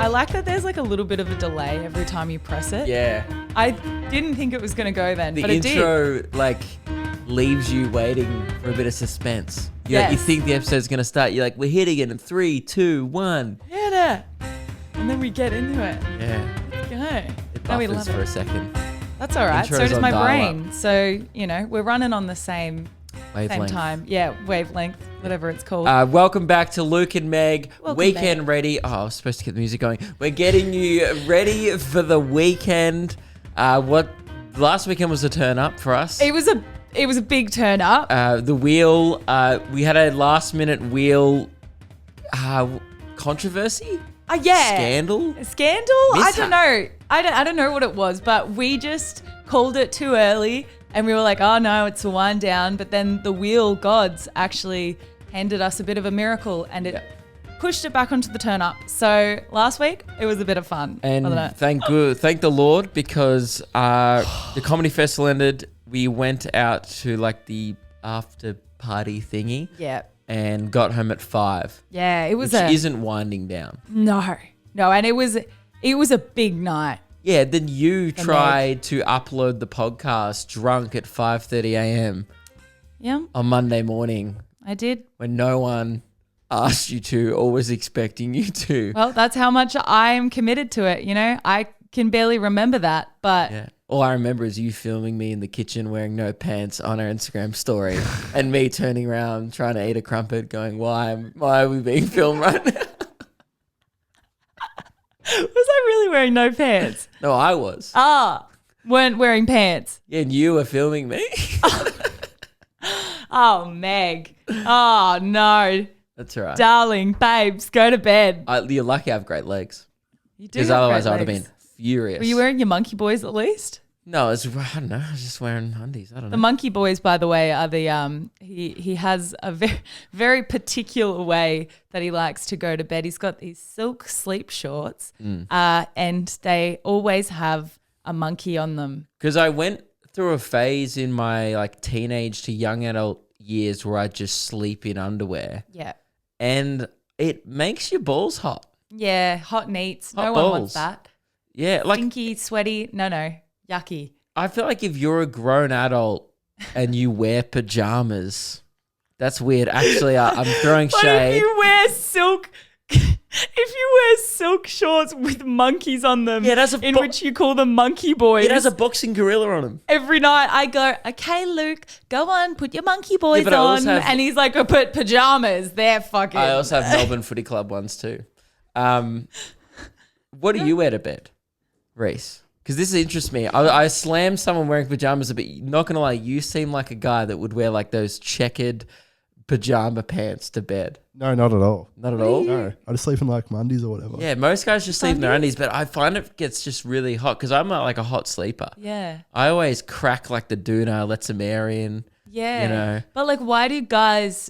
I like that there's like a little bit of a delay every time you press it. Yeah. I didn't think it was going to go then, but The it did. intro like leaves you waiting for a bit of suspense. You think the episode's going to start. You're like, we're hitting it in 3, 2, 1. Hit it. And then we get into it. Yeah. Let's go. It No, we buffers love for it. a second. That's all right. So Intro's does on my dial-up. brain. So, we're running on the same Wavelength. time. Yeah, wavelength, whatever it's called. Welcome back to Luke and Meg. Welcome Weekend back. ready. Oh, I was supposed to get the music going. We're getting you ready for the weekend. Last weekend was a turn up for us. It was a big turn up. The wheel. We had a last minute wheel controversy. Yeah. Scandal. Scandal? Mishap. I don't know. I don't know what it was, but we just called it too early and we were like, oh no, it's a wind down. But then the wheel gods actually handed us a bit of a miracle and it pushed it back onto the turn up. So last week it was a bit of fun. And wasn't it? thank the Lord, because the comedy festival ended. We went out to like the after party thingy. Yeah. And got home at 5. Yeah, it was which isn't winding down. No, and it was a big night. Yeah, then you The tried to upload the podcast drunk at 5:30 a.m. Yeah, on Monday morning I did. when no one asked you to or was expecting you to. Well, that's how much I am committed to it. I can barely remember that, but Yeah. All I remember is you filming me in the kitchen wearing no pants on our Instagram story and me turning around trying to eat a crumpet going, why are we being filmed right now? was I really wearing no pants? No, I was. Weren't wearing pants. Yeah, and you were filming me. Oh, Meg. Oh, no. That's all right. Darling, babes, go to bed. You're lucky I have great legs. You do Because have otherwise great I would have legs. been furious. Were you wearing your monkey boys at least? No, I don't know. I was just wearing undies. I don't know. The monkey boys, by the way, are the he has a very, very particular way that he likes to go to bed. He's got these silk sleep shorts, and they always have a monkey on them. Because I went through a phase in my like teenage to young adult years where I just sleep in underwear. Yeah. And it makes your balls hot. Yeah, hot neats. Hot No one balls. wants that. Yeah, like Stinky, sweaty. No. Yucky. I feel like if you're a grown adult and you wear pajamas, that's weird. Actually, I'm throwing But shade. if you wear silk shorts with monkeys on them, Yeah, that's in which you call them monkey boys. It has a boxing gorilla on him. Every night I go, okay, Luke, go on, put your monkey boys but I on. also have- And he's like, I put pajamas. They're fucking. I also have Melbourne Footy Club ones too. What do you wear to bed, Reese? Because this interests me. I slammed someone wearing pajamas, but not going to lie, you seem like a guy that would wear like those checkered pajama pants to bed. No, not at all. Not at all? No, I just sleep in like Mondays or whatever. Yeah, most guys just sleep in their undies, but I find it gets just really hot because I'm like a hot sleeper. Yeah. I always crack like the doona, let some air in. Yeah. But like, why do guys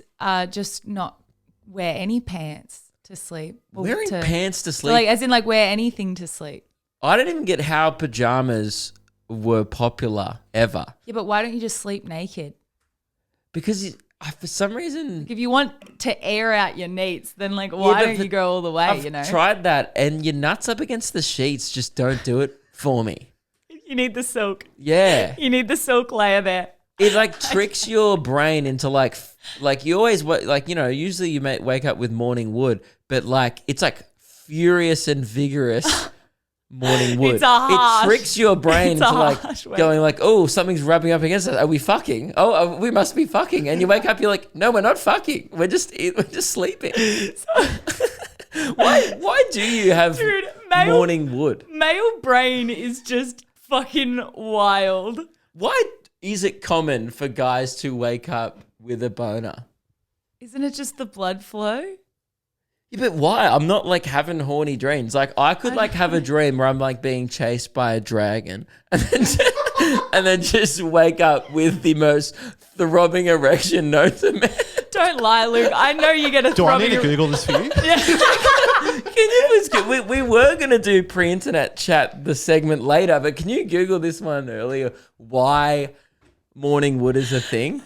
just not wear any pants to sleep? Or Wearing pants to sleep? Like, as in like wear anything to sleep. I don't even get how pajamas were popular ever. Yeah, but why don't you just sleep naked? Because for some reason... If you want to air out your neats, then like why don't you go all the way, I've tried that, and your nuts up against the sheets just don't do it for me. You need the silk. Yeah. You need the silk layer there. It like tricks your brain into like you always, like, usually you may wake up with morning wood, but like it's like furious and vigorous morning wood. It's a harsh- it tricks your brain it's a into like harsh way. going like, oh, something's rubbing up against us. Are we fucking? Oh, we must be fucking. And you wake up, you're like, no, we're not fucking. We're just sleeping. Why do you have morning wood? Male brain is just fucking wild. Why is it common for guys to wake up with a boner? Isn't it just the blood flow? Yeah, but why? I'm not like having horny dreams. Like I could like have a dream where I'm like being chased by a dragon and then just wake up with the most throbbing erection known to man. Don't lie, Luke. I know you get a Do I throbbing. need to Google this for you? Can you please we were going to do pre-internet chat the segment later, but can you Google this one earlier? Why morning wood is a thing?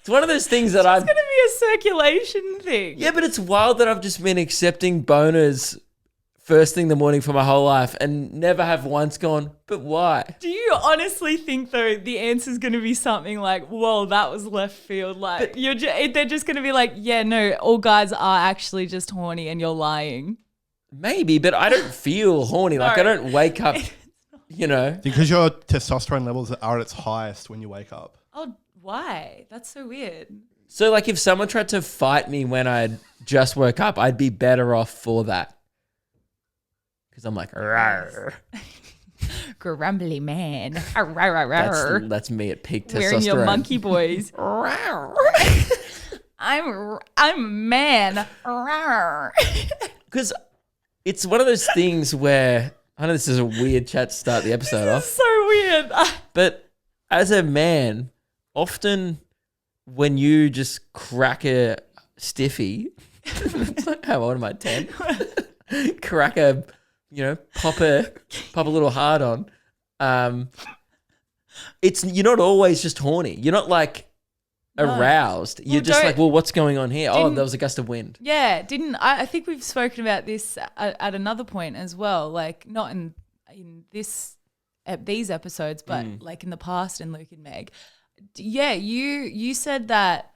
It's one of those things that It's going to be a circulation thing. Yeah, but it's wild that I've just been accepting boners first thing in the morning for my whole life and never have once gone, but why? Do you honestly think though the answer is going to be something like, "Whoa, that was left field"? Like they're just going to be like, "Yeah, no, all guys are actually just horny, and you're lying." Maybe, but I don't feel horny. Like I don't wake up, Because your testosterone levels are at its highest when you wake up. Oh, why? That's so weird. So like if someone tried to fight me when I just woke up, I'd be better off for that. Because I'm like, rawr. Grumbly man. That's me at peak testosterone. Wearing your monkey boys. I'm a man. Because it's one of those things where, I know this is a weird chat to start the episode off. So weird. But as a man, often when you just crack a stiffy, it's like, how old am I, 10? Crack a, pop a little hard on. You're not always just horny. You're not like aroused. You're just like, well, what's going on here? Oh, there was a gust of wind. Yeah, I think we've spoken about this at another point as well. Like not in these episodes, but like in the past in Luke and Meg. Yeah, you said that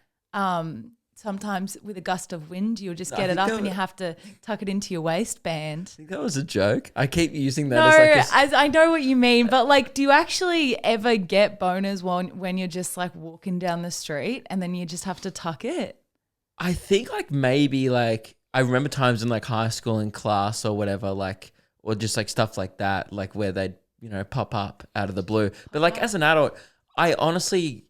sometimes with a gust of wind, you'll just get it up and you have to tuck it into your waistband. I think that was a joke. I keep using that as I know what you mean, but like, do you actually ever get boners when you're just like walking down the street and then you just have to tuck it? I think like maybe like I remember times in like high school in class or whatever, like or just like stuff like that, like where they'd pop up out of the blue. But like as an adult, I honestly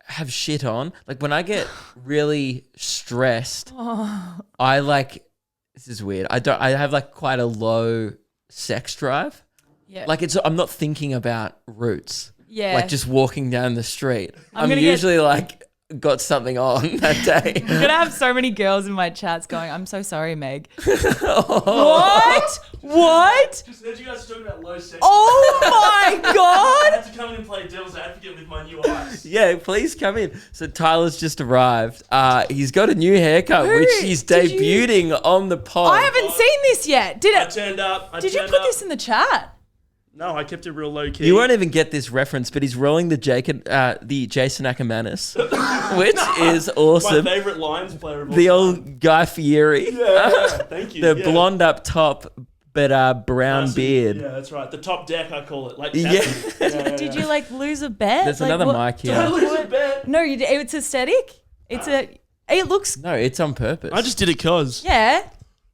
have shit on. Like when I get really stressed, I like, this is weird. I have like quite a low sex drive. Yeah. Like I'm not thinking about roots. Yeah. Like just walking down the street. I'm usually like got something on that day. I'm gonna have so many girls in my chats going, "I'm so sorry, Meg." What? Just heard you guys talking about low sex. Oh my god! I had to come in and play devil's advocate with my new eyes. Yeah, please come in. So Tyler's just arrived. He's got a new haircut, which he's debuting on the pod. I haven't seen this yet. I turned up. Did you put this in the chat? No, I kept it real low key. You won't even get this reference, but he's rolling the Jason Ackermanis, which is awesome. My favourite Lions player of all the time. old Guy Fieri. Yeah, thank you. The blonde up top, but brown beard. Yeah, that's right. The top deck, I call it. Like Did you like lose a bet? There's like, another mic here. Did I lose a bet? No, you did. It's aesthetic. It looks. No, it's on purpose. I just did it cause. Yeah.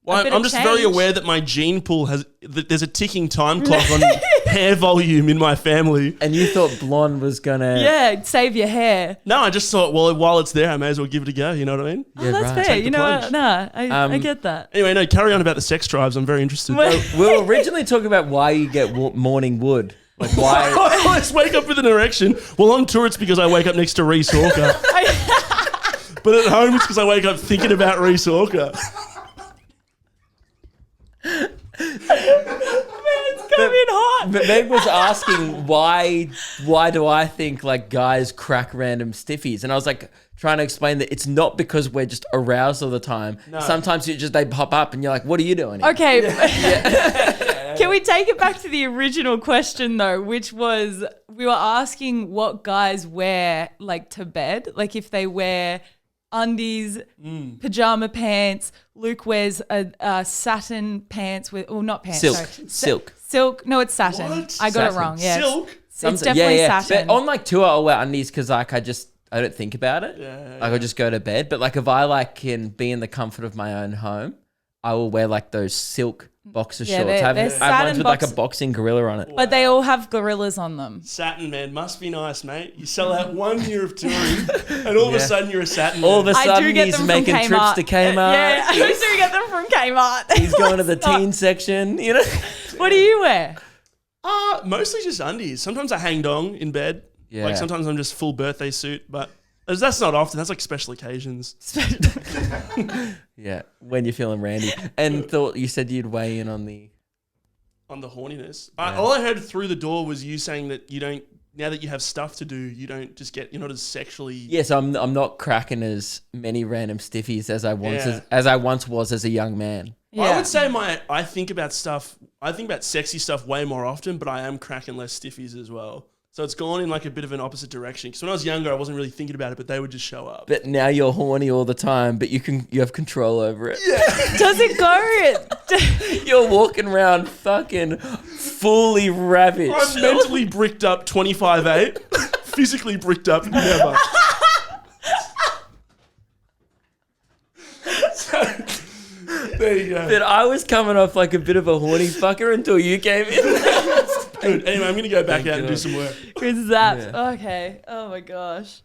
Well, I'm just very aware that my gene pool there's a ticking time clock on hair volume in my family. And you thought blonde was gonna... Yeah, save your hair. No, I just thought, well, while it's there, I may as well give it a go. You know what I mean? Oh, that's fair. Take You the know plunge. what? Nah, I get that. Anyway, no, carry on about the sex drives. I'm very interested. We were originally talking about why you get morning wood. Like why... I always wake up with an erection. Well, on tour, it's because I wake up next to Reese Hawker. But at home, it's because I wake up thinking about Reese Hawker. Man, it's coming hot. But Meg was asking why do I think like guys crack random stiffies? And I was like trying to explain that it's not because we're just aroused all the time. No. Sometimes they pop up and you're like, what are you doing here? Okay. Can we take it back to the original question though, which was we were asking what guys wear like to bed, like if they wear undies, pajama pants. Luke wears a satin pants with, well, not pants. Silk. Sorry. Silk. Silk. No, it's satin. What? I got Satin. it wrong. Yeah. Silk? It's definitely satin. But on like tour, I'll wear undies because like I don't think about it. Like I'll just go to bed. But like if I like can be in the comfort of my own home, I will wear like those silk boxer shorts. I have ones with like a boxing gorilla on it. But they all have gorillas on them. Satin, man, must be nice, mate. You sell out 1 year of touring, and all of a sudden you're a satin man. All of a I sudden do get he's them making from trips Kmart. to Kmart. Yeah, I do get them from Kmart. He's going to the teen section, you know. What do you wear? Mostly just undies. Sometimes I hang dong in bed. Yeah. Like sometimes I'm just full birthday suit, but that's not often. That's like special occasions. Yeah, when you're feeling randy. And thought you said you'd weigh in on the horniness. All I heard through the door was you saying that you don't now that you have stuff to do, you're not as sexually. Yes, I'm not cracking as many random stiffies as I once was as a young man. Yeah. I would say I think about sexy stuff way more often, but I am cracking less stiffies as well. So it's gone in like a bit of an opposite direction. Because when I was younger, I wasn't really thinking about it, but they would just show up. But now you're horny all the time, but you have control over it. Yeah. Does it go? You're walking around fucking fully ravaged. I'm mentally bricked up 25/8. Physically bricked up, never. There you go. But I was coming off like a bit of a horny fucker until you came in. Good. Anyway, I'm going to go back out and do some work. Chris Zapped. Yeah. Okay. Oh my gosh.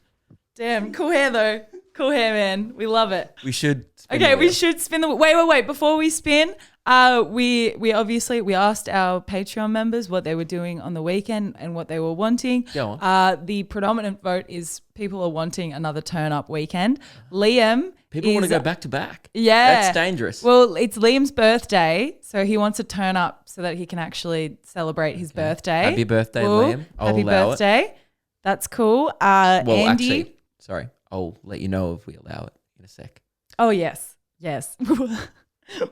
Damn. Cool hair though. Cool hair, man. We love it. We should spin we should spin the wait. Before we spin, we obviously asked our Patreon members what they were doing on the weekend and what they were wanting. Go on. The predominant vote is people are wanting another turn up weekend. Liam. People want to go back to back. Yeah. That's dangerous. Well, it's Liam's birthday, so he wants to turn up so that he can actually celebrate his birthday. Happy birthday, Liam. Happy birthday. That's cool. Andy. Actually, sorry. I'll let you know if we allow it in a sec. Oh, yes. Yes.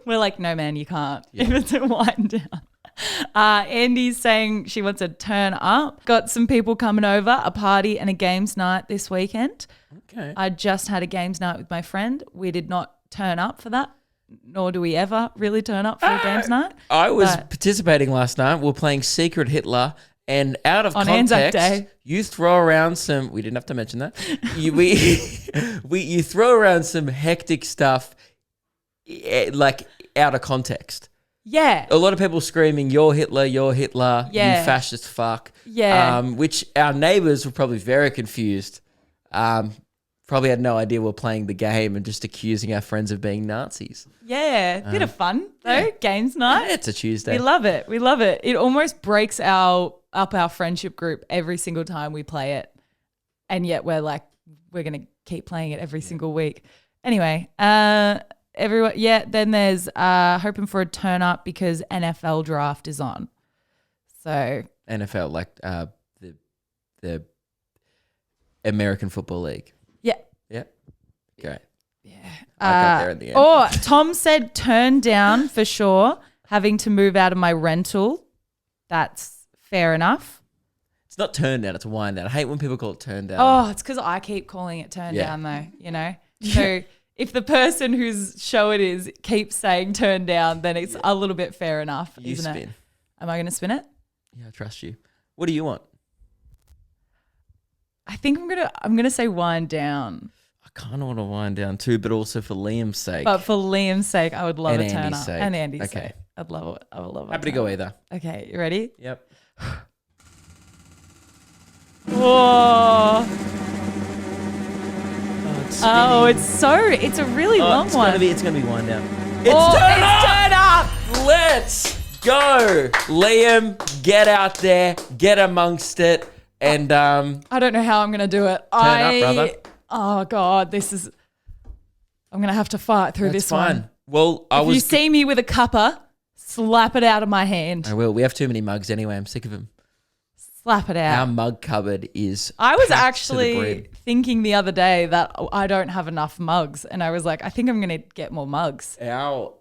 We're like, no, man, you can't. Yeah. If it's a wind down. Andy's saying she wants to turn up. Got some people coming over, a party and a games night this weekend. Okay. I just had a games night with my friend. We did not turn up for that, nor do we ever really turn up for a games night. I was participating last night. We were playing Secret Hitler, and out of on context, Anzac Day. You throw around some. We didn't have to mention that. You throw around some hectic stuff, like out of context. Yeah. A lot of people screaming, "You're Hitler, you're Hitler, you fascist fuck." Yeah. Which our neighbours were probably very confused. Probably had no idea we're playing the game and just accusing our friends of being Nazis. Yeah. Bit of fun though. Games night. It's a Tuesday. We love it. We love it. It almost breaks up our friendship group every single time we play it. And yet we're going to keep playing it every single week. Anyway, everyone, then there's hoping for a turn up because NFL draft is on. So NFL, like the American Football League. Yeah. Yeah. Great. Yeah. I got there in the end. Oh, Tom said turn down for sure. Having to move out of my rental. That's fair enough. It's not turn down, it's a wind down. I hate when people call it turn down. Oh, it's because I keep calling it turn down though, you know? So if the person whose show it is keeps saying turn down, then it's a little bit fair enough, isn't it? Am I going to spin it? Yeah, I trust you. What do you want? I think I'm gonna say wind down. I kind of want to wind down too, but also for Liam's sake. But for Liam's sake, I would love And a turn Andy's up. sake. And Andy's Okay. sake. I'd love it. I would love it. Happy to go either. Okay, you ready? Yep. Whoa. It's a really long one. It's gonna be wind down. Turn up. Let's go. Liam, get out there, get amongst it. And I don't know how I'm going to do it. Turn up, brother. Oh, God, I'm going to have to fight through this fine. one. Well, if you see me with a cuppa, slap it out of my hand. I will. We have too many mugs anyway. I'm sick of them. Slap it out. Our mug cupboard is I was packed actually to the brim. thinking the other day that I don't have enough mugs. And I was like, I think I'm going to get more mugs. Our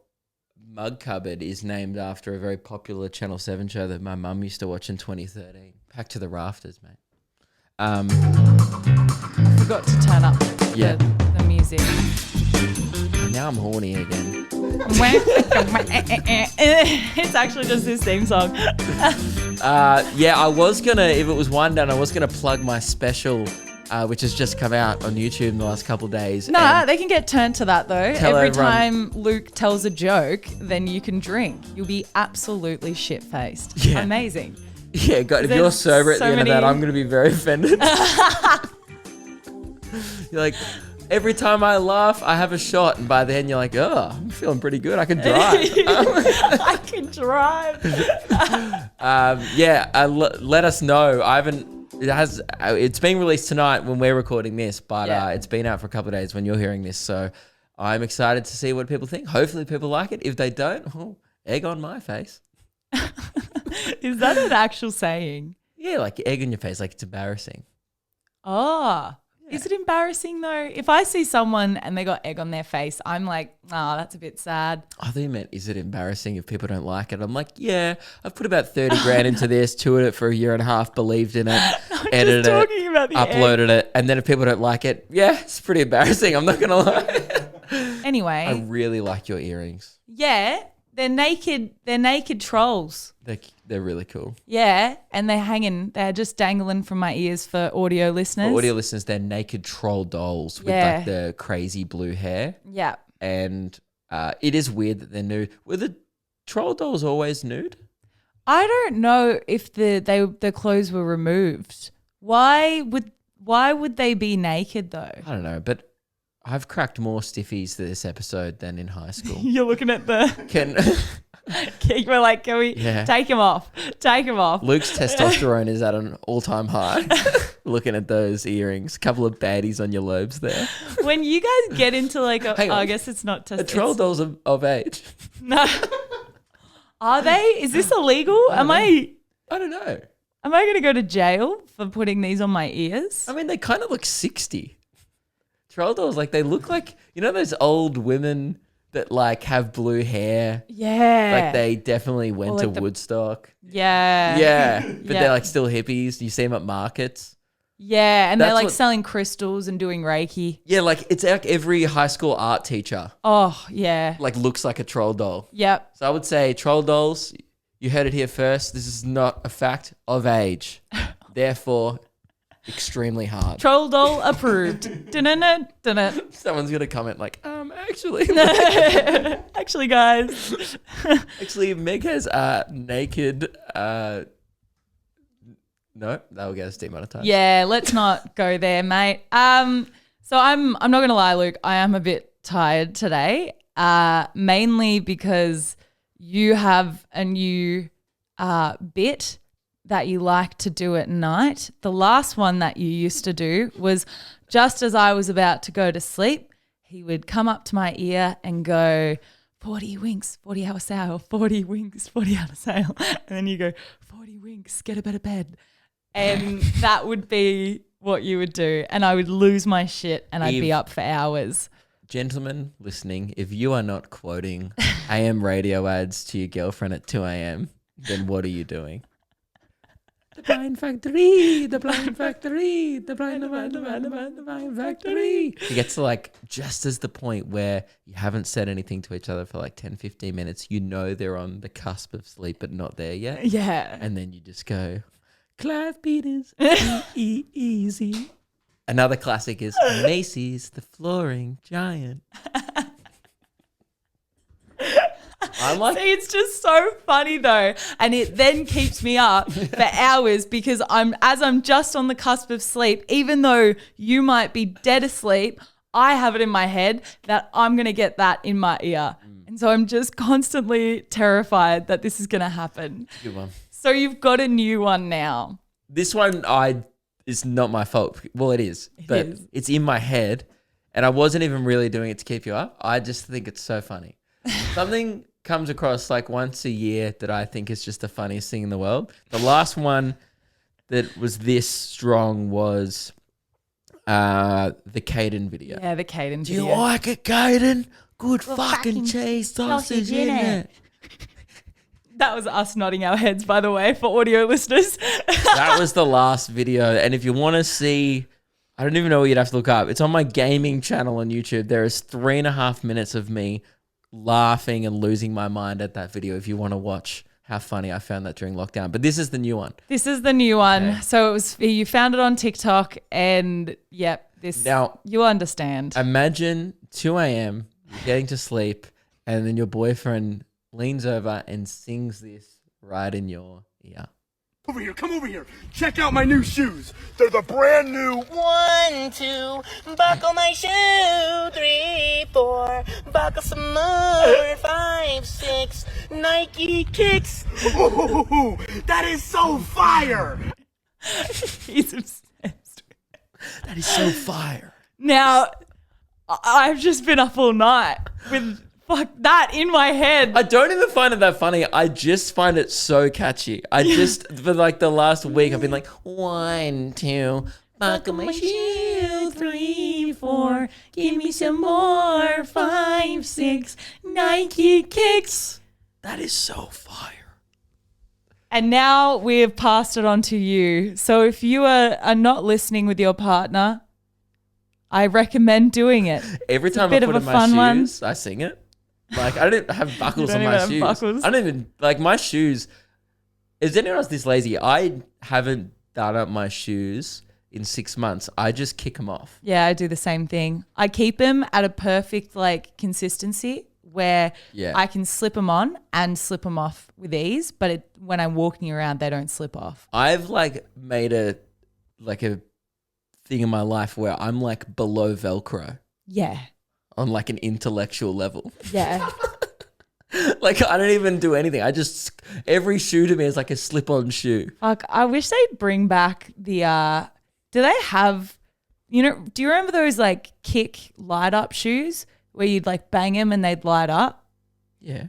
mug cupboard is named after a very popular Channel 7 show that my mum used to watch in 2013. Packed to the rafters, mate. Forgot to turn up the music. Now I'm horny again. It's actually just this theme song. I was going to, if it was one down, I was going to plug my special, which has just come out on YouTube in the last couple of days. Nah, they can get turned to that though. Every everyone- time Luke tells a joke, then you can drink. You'll be absolutely shit-faced. Yeah. Amazing. Yeah, God, if There's you're sober at so the end of many- that, I'm going to be very offended. You're like, every time I laugh, I have a shot. And by then you're like, oh, I'm feeling pretty good. I can drive. I can drive. Let us know. It's being released tonight when we're recording this, but it's been out for a couple of days when you're hearing this. So I'm excited to see what people think. Hopefully people like it. If they don't, egg on my face. Is that an actual saying? Yeah, like egg on your face, like it's embarrassing. Oh, is it embarrassing though? If I see someone and they got egg on their face, I'm like, oh, that's a bit sad. I think you meant, is it embarrassing if people don't like it? I'm like, yeah, I've put about 30 grand into this, toured it for a year and a half, believed in it, edited just talking about the uploaded it, and then if people don't like it, yeah, it's pretty embarrassing. I'm not going to lie. Anyway. I really like your earrings. Yeah, they're naked trolls. They're really cool. Yeah, and they're just dangling from my ears for audio listeners. For audio listeners, they're naked troll dolls with like the crazy blue hair. Yeah. And it is weird that they're nude. Were the troll dolls always nude? I don't know if the clothes were removed. Why would they be naked though? I don't know, but I've cracked more stiffies this episode than in high school. You're looking at we're like, can we take him off? Take him off. Luke's testosterone is at an all-time high. Looking at those earrings, a couple of baddies on your lobes there. When you guys get into like, I guess it's not the troll dolls of age. No, are they? Is this illegal? I don't know. Am I going to go to jail for putting these on my ears? I mean, they kind of look 60. Troll dolls, like they look like, you know, those old women that like have blue hair. Yeah. Like they definitely went to Woodstock. Yeah. Yeah. But they're like still hippies. You see them at markets. Yeah. And they're like selling crystals and doing Reiki. Yeah. Like it's like every high school art teacher. Oh, yeah. Like looks like a troll doll. Yep. So I would say troll dolls, you heard it here first. This is not a fact of age. Therefore, extremely hard. Troll doll approved. Dun-dun-dun. Someone's going to comment like, actually. Actually, guys. Actually, Meg has naked... no, that will get us demonetized. Yeah, let's not go there, mate. So I'm not going to lie, Luke. I am a bit tired today, mainly because you have a new bit that you like to do at night. The last one that you used to do was just as I was about to go to sleep, he would come up to my ear and go, 40 winks, 40 hour sail, 40 winks, 40 hour sail. And then you go, 40 winks, get a better bed. And that would be what you would do. And I would lose my shit and I'd be up for hours. Gentlemen listening, if you are not quoting AM radio ads to your girlfriend at 2 a.m., then what are you doing? The blind factory, the blind factory, the blind factory. It gets to like just as the point where you haven't said anything to each other for like 10, 15 minutes. You know they're on the cusp of sleep but not there yet. Yeah. And then you just go, Clive Peters, easy. Another classic is Macy's, the flooring giant. I'm like, see, it's just so funny though, and it then keeps me up for hours because I'm just on the cusp of sleep. Even though you might be dead asleep, I have it in my head that I'm gonna get that in my ear, and so I'm just constantly terrified that this is gonna happen. Good one. So you've got a new one now. This one is not my fault. Well, it is, but it's in my head, and I wasn't even really doing it to keep you up. I just think it's so funny. Something comes across like once a year that I think is just the funniest thing in the world. The last one that was this strong was the Caden video. Yeah, the Caden Do video. you like it, Caden? Good fucking cheese sausage in it. That was us nodding our heads, by the way, for audio listeners. That was the last video. And if you want to see, I don't even know what you'd have to look up. It's on my gaming channel on YouTube. There is 3.5 minutes of me laughing and losing my mind at that video if you want to watch how funny I found that during lockdown. But this is the new one. This is the new one. Okay. So it was, you found it on TikTok and Now, you understand. Imagine 2 a.m., you're getting to sleep, and then your boyfriend leans over and sings this right in your ear. Over here, come over here. Check out my new shoes. They're the brand new 1, 2, buckle my shoe. 3, 4, buckle some more. 5, 6, Nike kicks. Ooh, that is so fire. He's obsessed. That is so fire. Now, I've just been up all night with fuck that in my head. I don't even find it that funny. I just find it so catchy. I just, for like the last week, I've been like, 1, 2, buckle my shoe, 3, 4, give me some more, 5, 6, Nike kicks. That is so fire. And now we have passed it on to you. So if you are not listening with your partner, I recommend doing it. Every time I put in my shoes, I sing it. Like, I don't have buckles on my shoes. Buckles. I don't even, like, my shoes. Is anyone else this lazy? I haven't done up my shoes in 6 months. I just kick them off. Yeah, I do the same thing. I keep them at a perfect, like, consistency where I can slip them on and slip them off with ease, but when I'm walking around, they don't slip off. I've like made a thing in my life where I'm like below Velcro. Yeah. On like an intellectual level. Yeah. Like I don't even do anything. I just, every shoe to me is like a slip-on shoe. Fuck, I wish they'd bring back the, do they have, do you remember those like kick light up shoes where you'd like bang them and they'd light up? Yeah.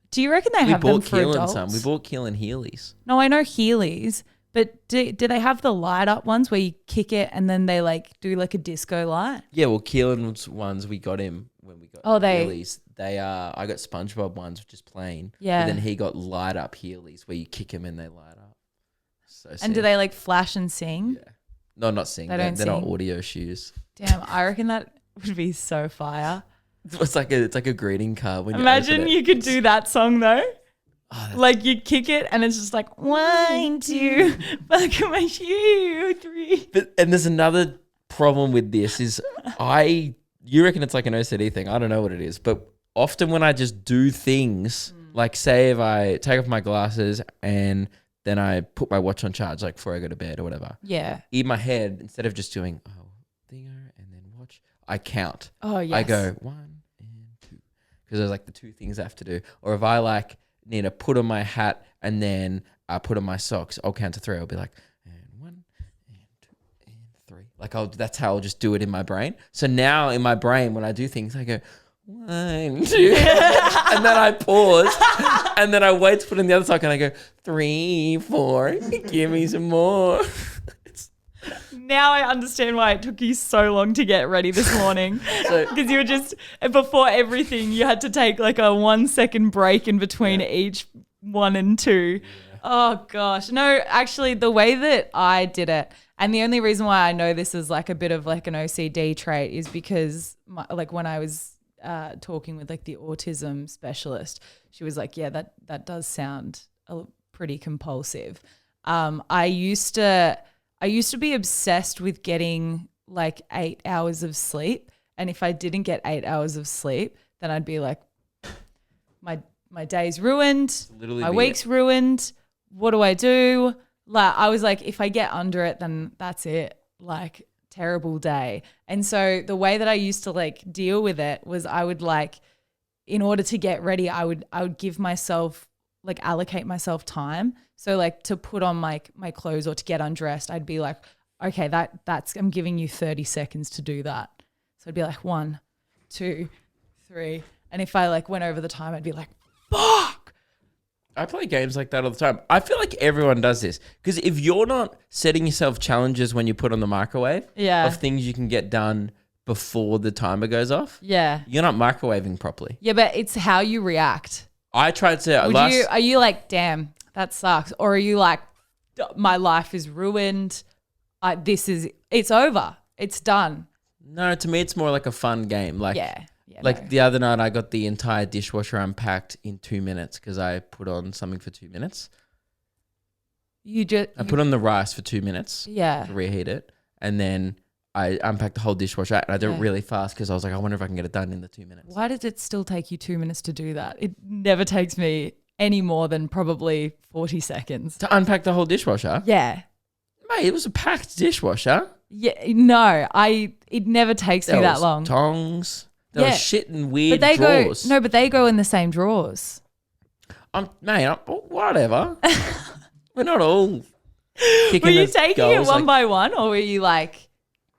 Do you reckon they have them for adults? We bought Keelan Heelys. No, I know Heelys, but do they have the light up ones where you kick it and then they like do like a disco light? Yeah, well, Keelan's ones we got him when we got Heelys. They I got SpongeBob ones, which is plain. Yeah. But then he got light up Heelys where you kick them and they light up. So sick. And do they like flash and sing? Yeah. No, not sing. They're not audio shoes. Damn, I reckon that would be so fire. It's like a greeting card. When Imagine you could do that song though. Oh, like you kick it and it's just like 1, 2, buckle my shoe, 3. And there's another problem with this is you reckon it's like an OCD thing. I don't know what it is, but often when I just do things, like say if I take off my glasses and then I put my watch on charge, like before I go to bed or whatever. Yeah. In my head, instead of just doing thinger and then watch, I count. Oh yes. I go 1 and 2 because there's like the 2 things I have to do. Or if I like need to put on my hat and then I put on my socks, I'll count to 3. I'll be like, and 1 and 2 and 3. Like that's how I'll just do it in my brain. So now in my brain, when I do things, I go 1, 2, and then I pause, and then I wait to put in the other sock, and I go 3, 4. Give me some more. Now I understand why it took you so long to get ready this morning. Because you were just, before everything, you had to take like a 1 second break in between each 1 and 2. Yeah. Oh gosh. No, actually the way that I did it, and the only reason why I know this is like a bit of like an OCD trait is because like when I was talking with like the autism specialist, she was like, yeah, that does sound pretty compulsive. I used to be obsessed with getting like 8 hours of sleep. And if I didn't get 8 hours of sleep, then I'd be like, my day's ruined, my week's ruined. What do I do? Like, I was like, if I get under it, then that's it. Like, terrible day. And so the way that I used to like deal with it was I would like, in order to get ready, I would give myself, like allocate myself time. So like to put on my clothes or to get undressed, I'd be like, okay, that's I'm giving you 30 seconds to do that. So I'd be like 1, 2, 3. And if I like went over the time, I'd be like, fuck. I play games like that all the time. I feel like everyone does this because if you're not setting yourself challenges when you put on the microwave of things you can get done before the timer goes off, you're not microwaving properly. Yeah, but it's how you react. I tried to. Are you like, damn, that sucks? Or are you like, my life is ruined. It's over. It's done. No, to me, it's more like a fun game. Like, no. The other night, I got the entire dishwasher unpacked in 2 minutes because I put on something for 2 minutes. I put on the rice for 2 minutes. Yeah. To reheat it. And then I unpacked the whole dishwasher and I did it really fast because I was like, I wonder if I can get it done in the 2 minutes. Why does it still take you 2 minutes to do that? It never takes me any more than probably 40 seconds. To unpack the whole dishwasher? Yeah. Mate, it was a packed dishwasher. Yeah, no, it never takes me that long. Tongs. There was shit in weird drawers. But they go in the same drawers. Whatever. We're not all kicking Were you taking it one by one or were you like...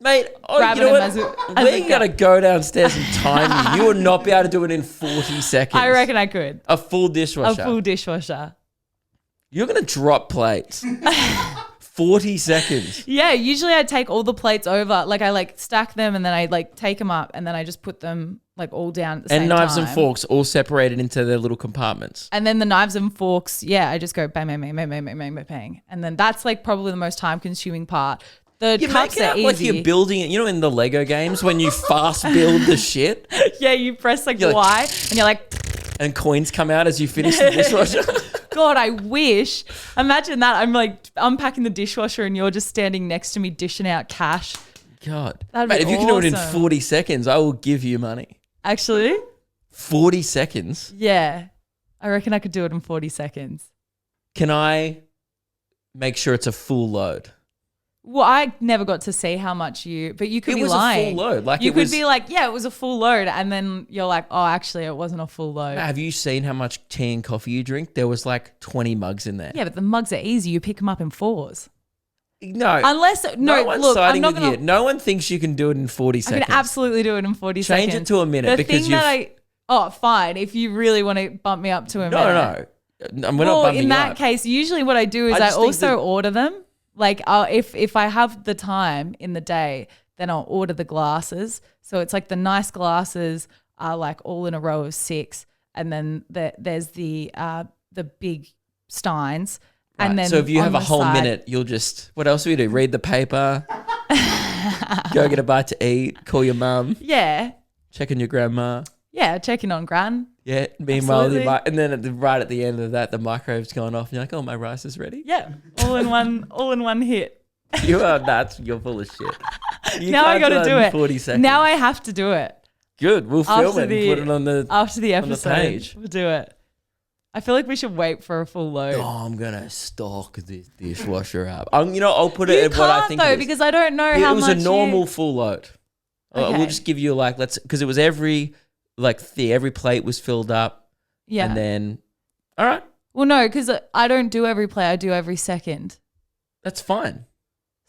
Mate, grabbing you know them what? as We gotta go downstairs and time you. You will not be able to do it in 40 seconds. I reckon I could. A full dishwasher. A full dishwasher. You're gonna drop plates. 40 seconds. Yeah, usually I take all the plates over. Like I like stack them and then I like take them up and then I just put them like all down at the same And time. knives and forks all separated into their little compartments. And then the knives and forks, yeah, I just go bang, bang, bang, bang, bang, bang, bang, bang, bang. And then that's like probably the most time consuming part. The You cups make it are out easy. like you're building it. You know, in the Lego games when you fast build the shit Yeah, you press like You're like- Y and you're like, and coins come out as you finish the dishwasher. God, I wish. Imagine that. I'm like unpacking the dishwasher and you're just standing next to me dishing out cash. God. That'd Mate, be if you can do it in awesome. 40 seconds, I will give you money. Actually, 40 seconds? yeah. I reckon I could do it in 40 seconds. Can I make sure it's a full load? Well, I never got to see how much but you could It be was a lying. full load. Like you it could was- be like, yeah, it was a full load. And then you're like, oh, actually, it wasn't a full load. Have you seen how much tea and coffee you drink? There was like 20 mugs in there. Yeah, but the mugs are easy. You pick them up in 4s. No. Unless, no one's look, I'm siding not with going you. No one thinks you can do it in 40 I seconds. can absolutely do it in 40 seconds. Change it to a minute The because thing that fine. If you really want to bump me up to a minute. No. We're not Well, bumping in you that up. case, usually what I do is I I just think also that- order them. Like if I have the time in the day, then I'll order the glasses. So it's like the nice glasses are like all in a row of 6, and then there's the big steins. Right, And then so if you on have a the whole side- minute, you'll just, what else do we do? Read the paper, go get a bite to eat, call your mum, Yeah. check on your grandma. Yeah, checking on Gran. Yeah, meanwhile, Absolutely. and then right at the end of that, the microwave's gone off and you're like, oh, my rice is ready. Yeah. All in one hit. You are nuts. You're full of shit. You Now I can't got to that do in it. 40 seconds. Now I have to do it. Good. We'll film After it and put it on the... After the on the episode, page. we'll do it. I feel like we should wait for a full load. Oh, I'm going to stock this dishwasher up. I'll put You it at what I can't think though, it is. because I don't know It how was much a normal full load. Okay. We'll just give you like, because it was every plate was filled up. Yeah. And then, all right, Well, no, because I don't do every play. I do every second. that's fine.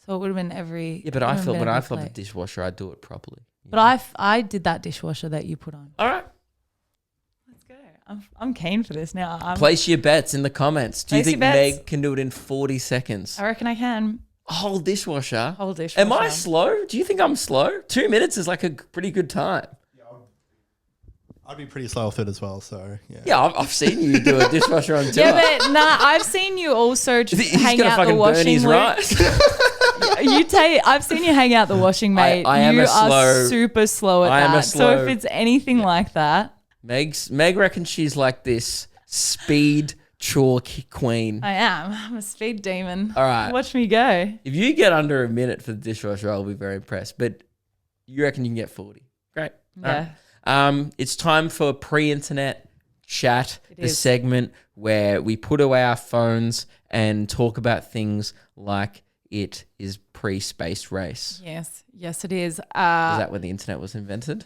So it would have been every. Yeah, but it I would have felt been when I every filled the plate. dishwasher, I do it properly. But I did that dishwasher that you put on. All right. Let's go. I'm keen for this now. Place your bets in the comments. Do you Place think your bets. Meg can do it in 40 seconds? I reckon I can. A whole dishwasher? Whole dishwasher. Am I slow? Do you think I'm slow? 2 minutes is like a pretty good time. I'd be pretty slow with it as well, so yeah. Yeah, I've seen you do a dishwasher on tour. Yeah, but nah, I've seen you also just He's hang gonna out the fucking burn washing his loop. rice. I've seen you hang out the washing, mate. I am you a slow- are super slow at I am a that. So slow- if it's anything like that, Meg reckons she's like this speed chalk queen. I am. I'm a speed demon. All right. Watch me go. If you get under a minute for the dishwasher, I'll be very impressed. But you reckon you can get 40. Great. All Yeah. right. It's time for pre-internet chat, the is. segment where we put away our phones and talk about things like it is pre-space race. Yes, it is. Is that when the internet was invented?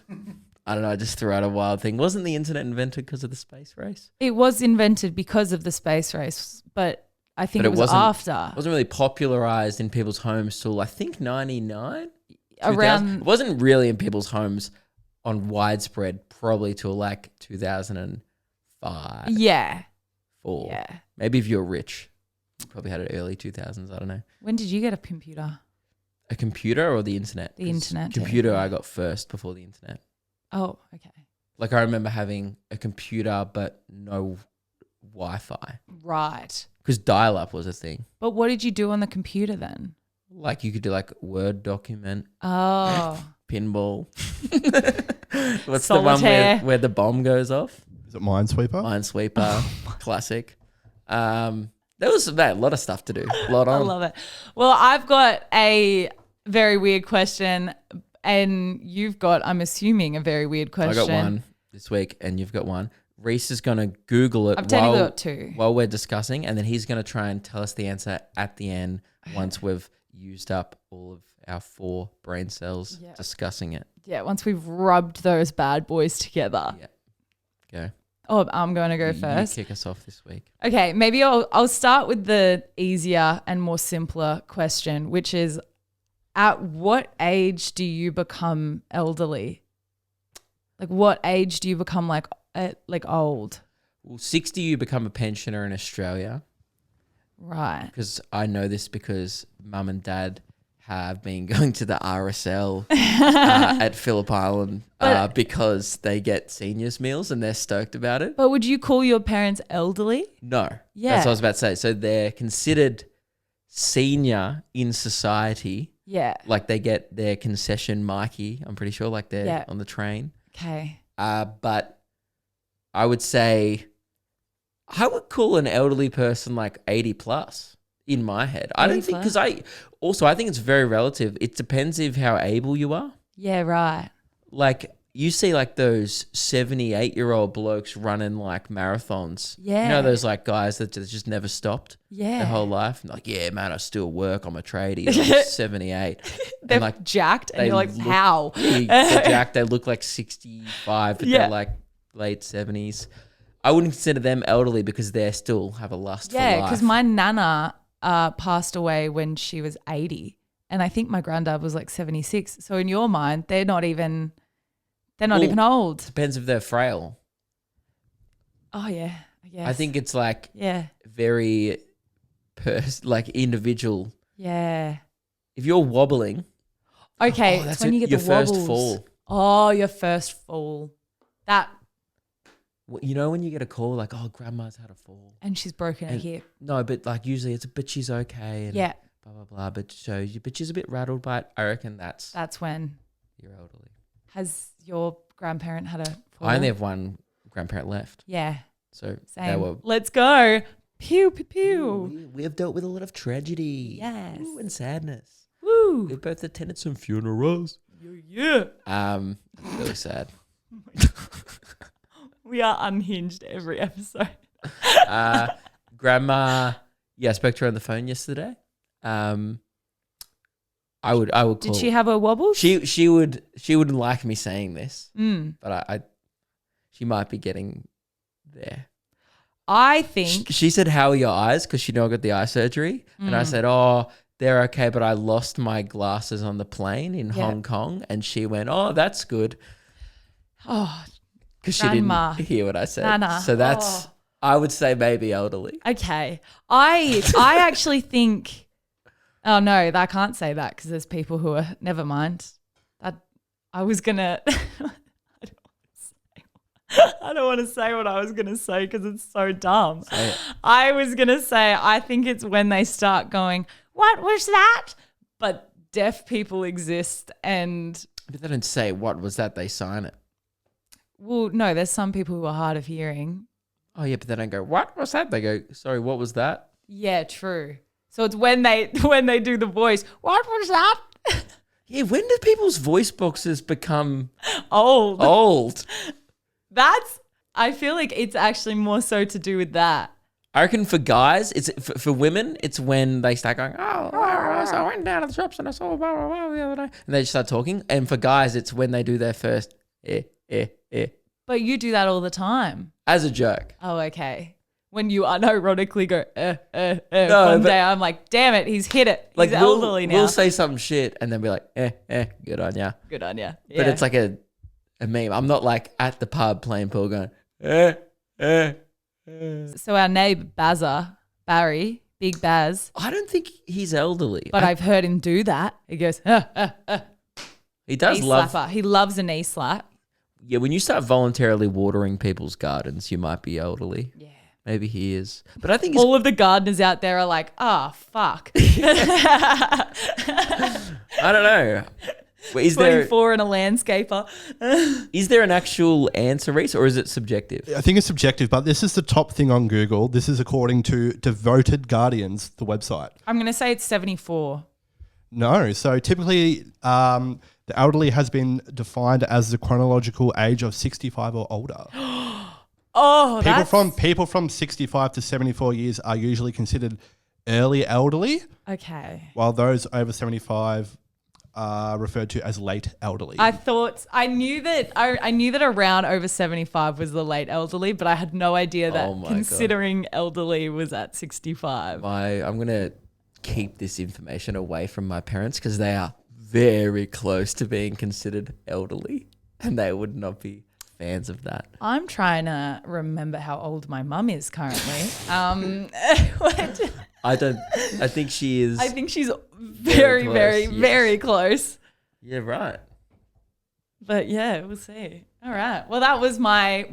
I don't know. I just threw out a wild thing. Wasn't the internet invented because of the space race? It was invented because of the space race, but I think But it was wasn't- after. It wasn't really popularized in people's homes till I think 99? 2000? Around It wasn't really in people's homes on widespread probably till like 2005. yeah. 4. Yeah. Maybe if you're rich. You probably had it early 2000s. I don't know. When did you get a computer? A computer or the internet? The 'Cause internet. Computer I got first before the internet. Oh, okay. Like I remember having a computer but no Wi-Fi. Right. Because dial-up was a thing. But what did you do on the computer then? Like you could do like Word document, Oh. pinball. What's the one Solitaire. where the bomb goes off? Is it Minesweeper? Minesweeper, classic. There was a lot of stuff to do. A lot I on. love it. Well, I've got a very weird question, and you've got, I'm assuming, a very weird I question. got one this week, and you've got one. Reese is going to Google it I've technically got two. while we're discussing, and then he's going to try and tell us the answer at the end once we've used up all of our 4 brain cells Yeah. discussing it. Yeah, once we've rubbed those bad boys together. Yeah. Go. Oh, I'm going to go You first. kick us off this week. Okay, maybe I'll start with the easier and more simpler question, which is, at what age do you become elderly? Like what age do you become like old? Well, 60 you become a pensioner in Australia. Right. Because I know this because mum and dad have been going to the RSL at Phillip Island because they get seniors meals and they're stoked about it. But would you call your parents elderly? No. Yeah. That's what I was about to say. So they're considered senior in society. Yeah. Like they get their concession Mikey, I'm pretty sure, like they're on the train. Okay. But I would say I would call an elderly person like 80 plus in my head. I don't think, because I think it's very relative. It depends of how able you are. Yeah, right. Like you see like those 78-year-old blokes running like marathons. Yeah. You know those like guys that just never stopped Yeah. their whole life? And like, yeah, man, I still work. I'm a tradie. I'm 78. They're and like jacked and they you're like, look- how? they're jacked. They look like 65, but Yeah. they're like late 70s. I wouldn't consider them elderly because they still have a lust for Yeah, life. because my nana passed away when she was 80 and I think my granddad was like 76. So in your mind, they're not even old. Depends if they're frail. Oh, yeah. I guess. I think it's like Yeah. very like individual. Yeah. If you're wobbling, Okay, that's it's when you get your the first wobbles. fall. Oh, your first fall. That, You know when you get a call like, oh, grandma's had a fall. and she's broken her And- hip. No, but like usually it's, but she's okay. And Yeah, blah, blah, blah. But she's a bit rattled by it. I reckon that's when. you're elderly. Has your grandparent had a fall? I only have one grandparent left. Yeah, So they same. were. Let's go. Pew, pew, pew. We have dealt with a lot of tragedy. Yes. Ooh, and sadness. Woo. We've both attended some funerals. Yeah. Really sad. We are unhinged every episode. Grandma, I spoke to her on the phone yesterday. I would call. Did she have a wobble? She wouldn't like me saying this, Mm. but she might be getting there. I think. She said, "How are your eyes?" Because she knew I got the eye surgery, and I said, "Oh, they're okay, but I lost my glasses on the plane in Hong Kong." And she went, "Oh, that's good," Oh, because she Grandma. didn't hear what I said. Nana. So that's I would say maybe elderly. okay. I actually think. Oh no, I can't say that because there's people who are. Never mind. That I was gonna. I don't want to say what I was gonna say because it's so dumb. Say it. I was gonna say I think it's when they start going, "What was that?" But deaf people exist, and But they don't say what was that. They sign it. well, no, there's some people who are hard of hearing. Oh yeah, but they don't go, "What was that?" They go, "Sorry, what was that?" Yeah, true. So it's when they do the voice. What was that? Yeah, when do people's voice boxes become Old. old? I feel like it's actually more so to do with that. I reckon for guys, it's for women, it's when they start going, oh, so I went down to the shops and I saw blah, blah, blah the other day. And they just start talking. And for guys, it's when they do their first But you do that all the time. as a joke. Oh, okay. When you unironically go, No, one but- day I'm like, damn it, he's hit it. Like He's elderly now. we'll say some shit and then be like, good on ya. Good on you. But it's like a meme. I'm not like at the pub playing pool going, So our neighbour, Barry, Big Baz, I don't think he's elderly. but I've heard him do that. He goes, He does knee love. slapper. He loves a knee slap. Yeah, when you start voluntarily watering people's gardens, you might be elderly. Yeah. Maybe he is. But I think he's All of the gardeners out there are like, fuck. I don't know. Wait, is there 24 and a landscaper. is there an actual answer, Reese, or is it subjective? I think it's subjective, but this is the top thing on Google. This is according to Devoted Guardians, the website. I'm going to say it's 74. No. So typically, the elderly has been defined as the chronological age of 65 or older. Oh, People from 65 to 74 years are usually considered early elderly, okay. while those over 75 are referred to as late elderly. I knew that around over 75 was the late elderly, but I had no idea that Oh my considering elderly was at 65. I'm gonna keep this information away from my parents because they are very close to being considered elderly, and they would not be fans of that. I'm trying to remember how old my mum is currently. What? I think she is. I think she's very, close, very, yes. very close. Yeah, right. But yeah, we'll see. All right. Well, that was my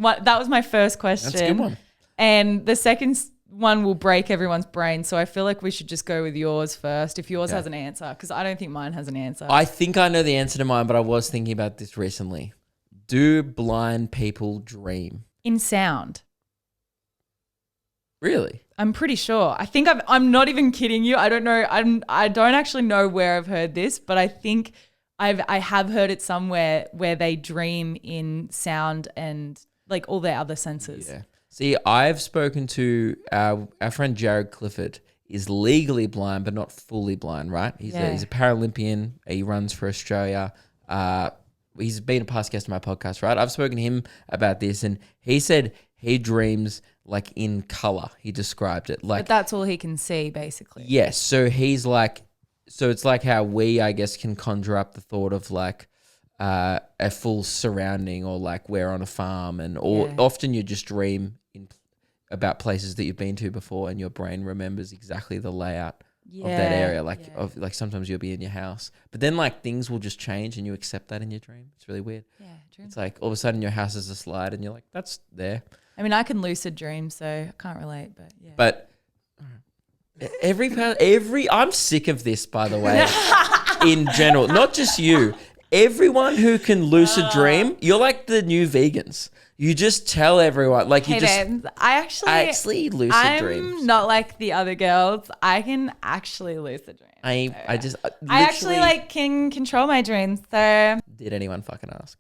first question. That's a good one. And the second one will break everyone's brain. So I feel like we should just go with yours first if yours has an answer, because I don't think mine has an answer. I think I know the answer to mine, but I was thinking about this recently. Do blind people dream? In sound. Really? I'm pretty sure. I think I'm not even kidding you. I don't know. I don't actually know where I've heard this, but I think I have heard it somewhere where they dream in sound and like all their other senses. Yeah. See, I've spoken to our friend Jared Clifford. Is legally blind, but not fully blind, right? He's a Paralympian. He runs for Australia. He's been a past guest on my podcast, right? I've spoken to him about this, and he said he dreams like in color. He described it like. But that's all he can see, basically. Yes. So he's like, so it's like how we, I guess, can conjure up the thought of like a full surrounding, or like we're on a farm, and often you just dream about places that you've been to before, and your brain remembers exactly the layout of that area. Like sometimes you'll be in your house, but then like things will just change and you accept that in your dream. It's really weird. Yeah, dream. It's like all of a sudden your house is a slide and you're like, that's there. I mean, I can lucid dream, so I can't relate, but yeah. But I'm sick of this, by the way, in general, not just you. Everyone who can lucid dream, you're like the new vegans. You just tell everyone, like you I actually lucid dreams. I'm not like the other girls. I can actually lucid dream. I actually like can control my dreams. So did anyone fucking ask?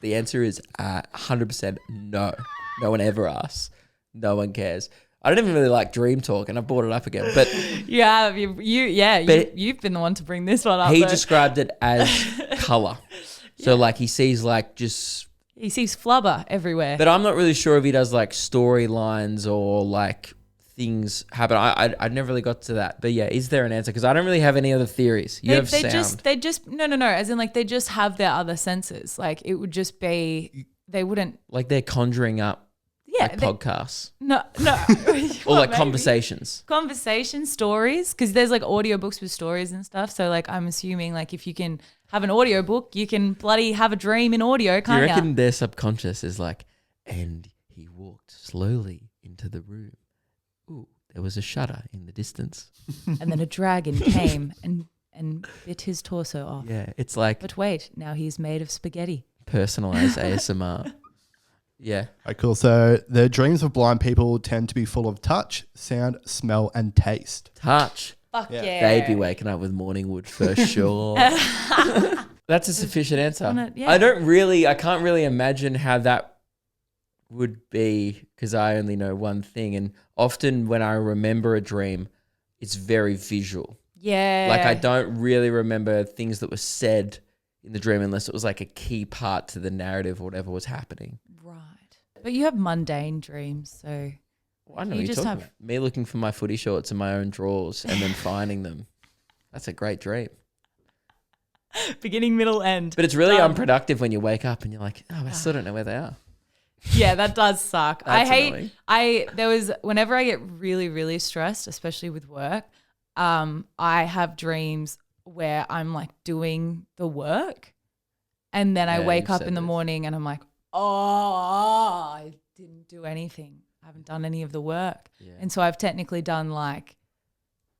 The answer is 100% no. No one ever asks. No one cares. I don't even really like dream talk, and I brought it up again. But you've been the one to bring this one up. He described it as color. So like he sees like just. He sees flubber everywhere. But I'm not really sure if he does like storylines or like things happen. I never really got to that. But yeah, is there an answer? Because I don't really have any other theories. You have sound. They just no. As in like they just have their other senses. Like it would just be, they wouldn't. Like they're conjuring up podcasts. No. Or like conversations. Conversation stories. Because there's like audiobooks with stories and stuff. So like I'm assuming like if you can have an audiobook, you can bloody have a dream in audio, can't you? You reckon their subconscious is like, and he walked slowly into the room. Ooh, there was a shudder in the distance. And then a dragon came and bit his torso off. Yeah, it's like. But wait, now he's made of spaghetti. Personalized ASMR. Yeah. All right, cool. So the dreams of blind people tend to be full of touch, sound, smell, and taste. Touch. Fuck yeah. They'd be waking up with morning wood for sure. That's a sufficient answer. I can't really imagine how that would be, because I only know one thing. And often when I remember a dream, it's very visual. Yeah. Like I don't really remember things that were said in the dream unless it was like a key part to the narrative or whatever was happening. Right. But you have mundane dreams, so... I know you just have me looking for my footy shorts in my own drawers and then finding them. That's a great dream. Beginning, middle, end. But it's really unproductive when you wake up and you're like, oh, I still don't know where they are. Yeah, that does suck. Annoying. Whenever I get really, really stressed, especially with work, I have dreams where I'm like doing the work and then I wake up in the morning and I'm like, oh, I didn't do anything. I haven't done any of the work. Yeah. And so I've technically done like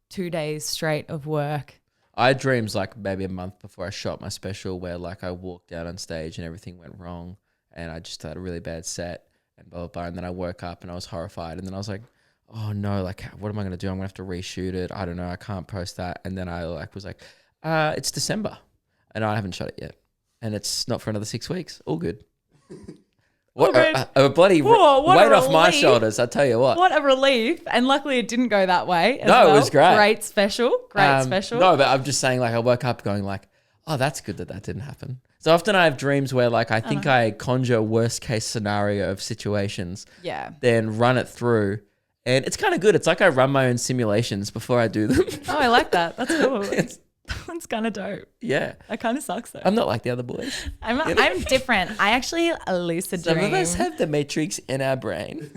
2 days straight of work. I had dreams like maybe a month before I shot my special where like I walked out on stage and everything went wrong and I just had a really bad set and blah, blah, blah. And then I woke up and I was horrified. And then I was like, oh no, like what am I going to do? I'm going to have to reshoot it. I don't know. I can't post that. And then I was like, it's December and I haven't shot it yet. And it's not for another 6 weeks. All good. What a bloody weight off my shoulders, I tell you what. What a relief. And luckily it didn't go that way as well. It was great. Great special. No, but I'm just saying like I woke up going like, oh, that's good that didn't happen. So often I have dreams where like I think I conjure worst case scenario of situations. Yeah. Then run it through. And it's kind of good. It's like I run my own simulations before I do them. Oh, I like that. That's cool. That's kind of dope. Yeah. That kind of sucks though. I'm not like the other boys. I'm different. I actually lucid dream. Some of us have the matrix in our brain.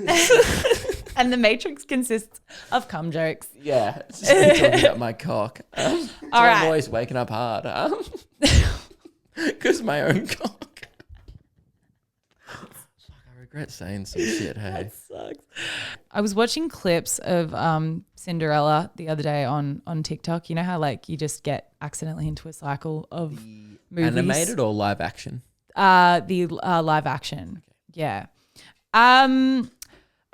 And the matrix consists of cum jokes. Yeah. It's just me talking about my cock. So right. I'm always waking up hard. Because my own cock. I regret saying some shit, hey. That sucks. I was watching clips of Cinderella the other day on TikTok. You know how like you just get accidentally into a cycle of movies? Animated or live action? The live action. Okay. Yeah.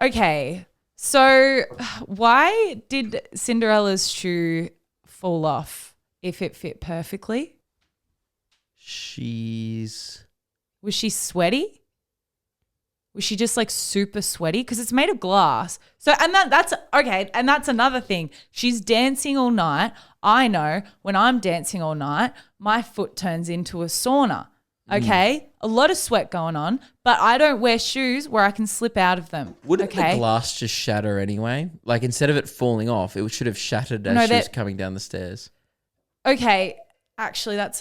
Okay. So why did Cinderella's shoe fall off if it fit perfectly? Was she sweaty? Was she just like super sweaty? Because it's made of glass. So, and that's okay. And that's another thing. She's dancing all night. I know when I'm dancing all night, my foot turns into a sauna. Okay. A lot of sweat going on, but I don't wear shoes where I can slip out of them. Wouldn't the glass just shatter anyway? Like instead of it falling off, it should have shattered as she was coming down the stairs. Okay. Actually, that's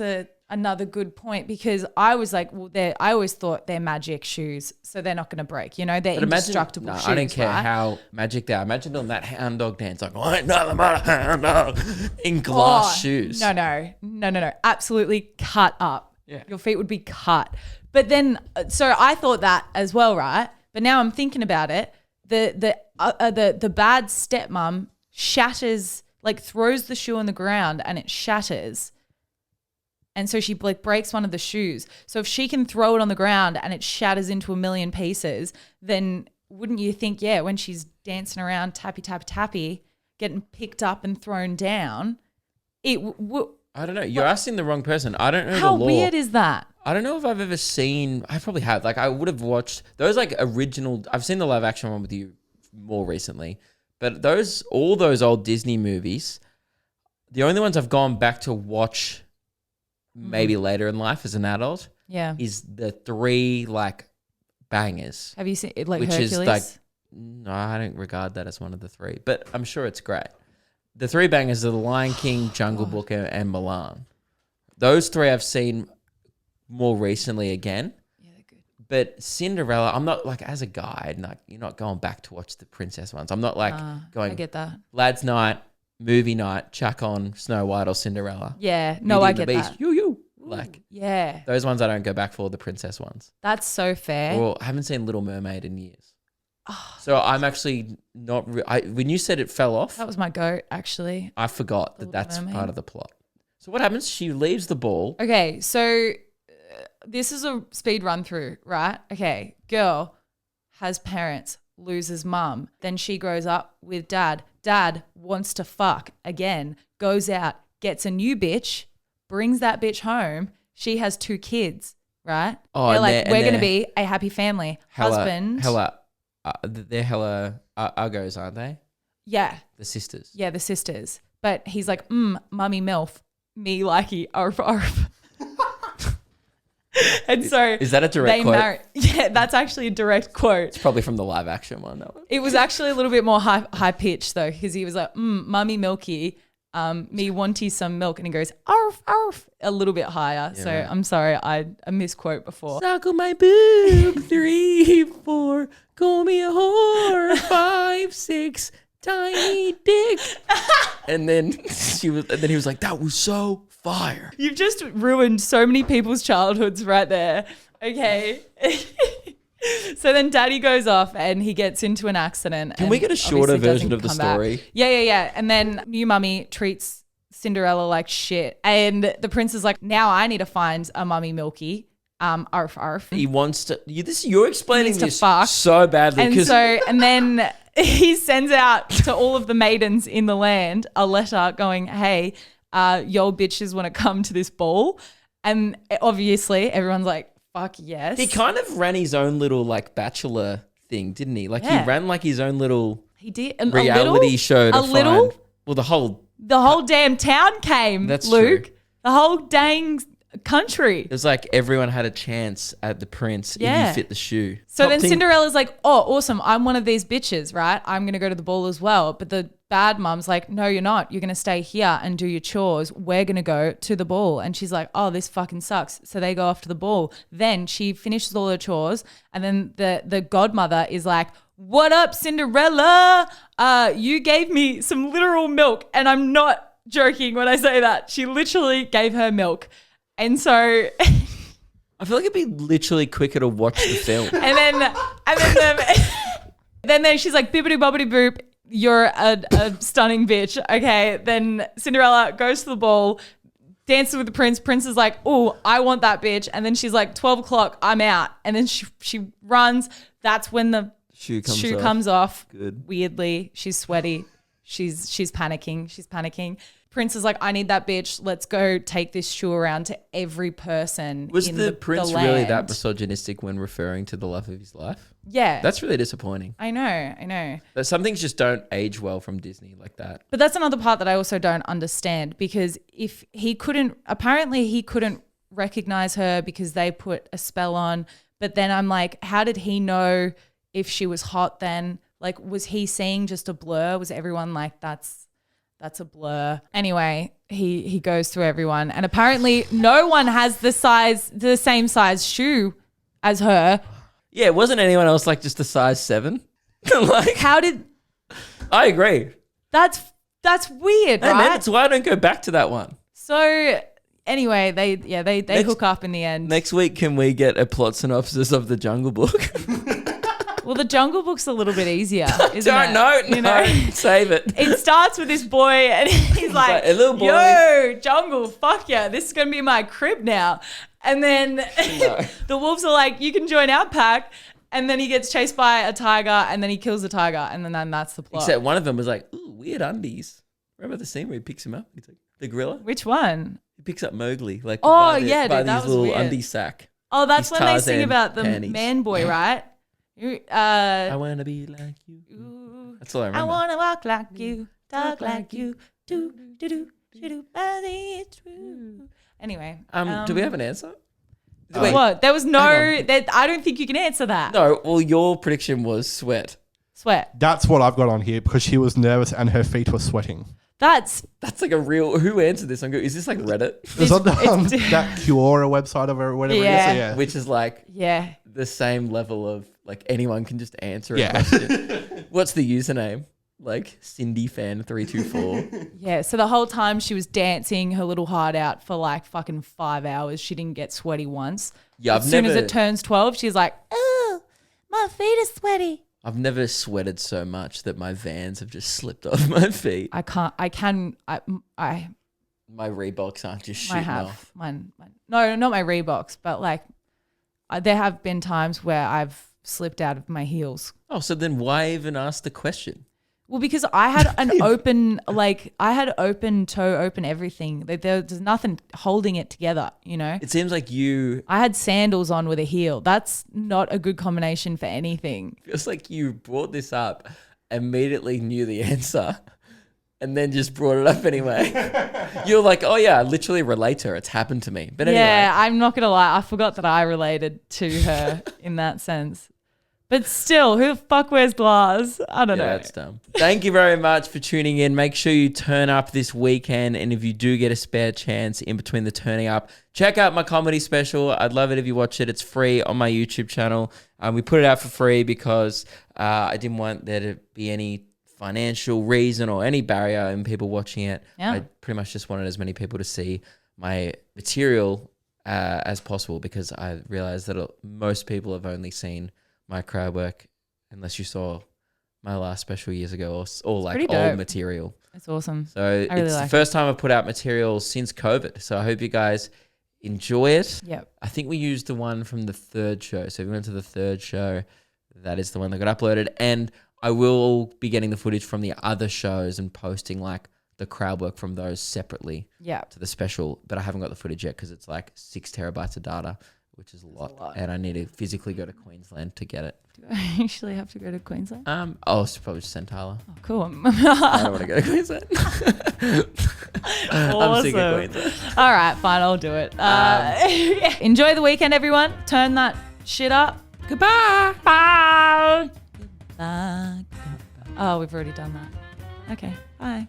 another good point because I was like, well, I always thought they're magic shoes, so they're not going to break. You know, they're indestructible shoes. I don't care how magic they are. Imagine doing that hound dog dance like, I ain't nothing but a hound dog in glass shoes. No. Absolutely cut up. Yeah. Your feet would be cut. But then, so I thought that as well, right? But now I'm thinking about it. The bad stepmom shatters, like throws the shoe on the ground and it shatters. And so she like breaks one of the shoes. So if she can throw it on the ground and it shatters into a million pieces, then wouldn't you think, yeah, when she's dancing around tappy, getting picked up and thrown down, I don't know. You're asking the wrong person. I don't know how the law. weird is that? I don't know if I've ever seen. I probably have. Like I would have watched those like original. I've seen the live action one with you more recently, but all those old Disney movies, the only ones I've gone back to watch maybe later in life as an adult, is the three like bangers. Have you seen it, like which Hercules? Is like no, I don't regard that as one of the three, but I'm sure it's great. The three bangers are The Lion King, Jungle Book, and Mulan. Those three I've seen more recently again. Yeah, they're good. But Cinderella, I'm not like as a guide, like you're not going back to watch the princess ones. I'm not like going. I get that. Lads' night, movie night, chuck on Snow White or Cinderella. Yeah, no, I get that. You. Like yeah, those ones I don't go back for. The princess ones. That's so fair. Well, I haven't seen Little Mermaid in years. So I'm actually not. When you said it fell off, that was my goat. Actually, I forgot that's part of the plot. So what happens? She leaves the ball. Okay, so this is a speed run through, right? Okay, girl has parents, loses mum, then she grows up with dad. Dad wants to fuck again, goes out, gets a new bitch, brings that bitch home. She has 2 kids, right? Oh, they're like, we're gonna be a happy family. Husband, they're hella uggos, aren't they? Yeah. The sisters. Yeah, the sisters. But he's like, mummy milf, me likey, arf arf. And so is that a direct quote? Yeah, that's actually a direct quote. It's probably from the live action one. That one. It was actually a little bit more high pitched though, because he was like, mummy milky, me wanty some milk, and he goes arf arf a little bit higher. Yeah, so right. I'm sorry, I misquote before. Suckle my boob, 3, 4, call me a whore, 5, 6, tiny dick. And then he was like, that was so fire. You've just ruined so many people's childhoods right there. Okay. So then daddy goes off and he gets into an accident. Can we get a shorter version of the story? Back. Yeah. And then new mummy treats Cinderella like shit. And the prince is like, now I need to find a mummy milky. Arf arf. He wants to. You're explaining this fuck. so badly. And then he sends out to all of the maidens in the land a letter going, hey, yo bitches want to come to this ball. And obviously everyone's like, fuck yes. He kind of ran his own little like bachelor thing, didn't he? Like he ran like his own little reality show to find. Well, the whole damn town came. That's Luke. True. The whole dang country. It was like everyone had a chance at the prince if you fit the shoe. So then Cinderella's like, oh, awesome. I'm one of these bitches, right? I'm going to go to the ball as well. But the bad mum's like, no, you're not. You're going to stay here and do your chores. We're going to go to the ball. And she's like, oh, this fucking sucks. So they go off to the ball. Then she finishes all her chores. And then the godmother is like, what up, Cinderella? You gave me some literal milk. And I'm not joking when I say that. She literally gave her milk. And so I feel like it'd be literally quicker to watch the film. then she's like, bibbity bobbity boop, you're a stunning bitch. Okay. Then Cinderella goes to the ball, dances with the prince. Prince is like, oh, I want that bitch. And then she's like, 12 o'clock, I'm out. And then she runs. That's when the shoe comes off. Good. Weirdly, she's sweaty. She's panicking. Prince is like, I need that bitch. Let's go take this shoe around to every person. Was in the prince the really land. that misogynistic when referring to the love of his life? Yeah. That's really disappointing. I know. But some things just don't age well from Disney like that. But that's another part that I also don't understand, because if he couldn't recognize her because they put a spell on. But then I'm like, how did he know if she was hot then? Like, was he seeing just a blur? Was everyone like, that's a blur? Anyway, he goes through everyone, and apparently no one has the same size shoe as her. Yeah, wasn't anyone else like just a size 7? Like, How did? I agree. That's weird, Hey, right? man, that's why I don't go back to that one. So anyway, they hook up in the end. Next week, can we get a plot synopsis of the Jungle Book? Well, the Jungle Book's a little bit easier, isn't it? No, save it. It starts with this boy and he's like, a little boy. yo, jungle, fuck yeah, this is going to be my crib now. And then the wolves are like, you can join our pack. And then he gets chased by a tiger and then he kills the tiger. And then that's the plot. Except one of them was like, ooh, weird undies. Remember the scene where he picks him up? He's like, the gorilla? Which one? He picks up Mowgli. Like, Oh, by yeah, dude, by that his was little weird. undie sack. Oh, that's His when they sing Tarzan about the panties. man boy, right? I want to be like you. Ooh, That's all I I remember. want to walk like you, talk like you, do, it's true. Anyway. Do we have an answer? What? There was no, hang on. I don't think you can answer that. No, well, your prediction was sweat. Sweat. That's what I've got on here because she was nervous and her feet were sweating. That's like a real. Who answered this? Is this like Reddit? It was on that Cura website or whatever Yeah. it is. Yeah. Which is like yeah. the same level of like anyone can just answer Yeah. a question. What's the username? Like CindyFan324. Yeah. So the whole time she was dancing her little heart out for like fucking 5 hours. She didn't get sweaty once. Yeah, as soon as it turns 12, she's like, oh, my feet are sweaty. I've never sweated so much that my Vans have just slipped off my feet. I My Reeboks aren't just I shooting have off. mine. No, not my Reeboks, but like there have been times where I've slipped out of my heels. Oh, so then why even ask the question? Well, because I had an open toe, open everything. There's nothing holding it together, you know? It seems like you... I had sandals on with a heel. That's not a good combination for anything. Feels like you brought this up, immediately knew the answer, and then just brought it up anyway. You're like, oh yeah, I literally relate to her. It's happened to me. But anyway. Yeah, I'm not going to lie. I forgot that I related to her in that sense. But still, who the fuck wears glass? I don't know. That's dumb. Thank you very much for tuning in. Make sure you turn up this weekend. And if you do get a spare chance in between the turning up, check out my comedy special. I'd love it if you watch it. It's free on my YouTube channel. We put it out for free because I didn't want there to be any financial reason or any barrier in people watching it. Yeah. I pretty much just wanted as many people to see my material as possible because I realized that most people have only seen my crowd work unless you saw my last special years ago or like old material. It's awesome. So it's the first time I've put out material since COVID. So I hope you guys enjoy it. Yep. I think we used the one from the third show. So if you went to the third show, that is the one that got uploaded. And I will be getting the footage from the other shows and posting like the crowd work from those separately to the special. But I haven't got the footage yet because it's like 6 terabytes of data, which is a lot. And I need to physically go to Queensland to get it. Do I usually have to go to Queensland? I'll probably just send Tyler. Oh, cool. I don't want to go to Queensland. I'm sick of Queensland. All right, fine. I'll do it. Enjoy the weekend, everyone. Turn that shit up. Goodbye. Bye. Oh, we've already done that. Okay. Bye.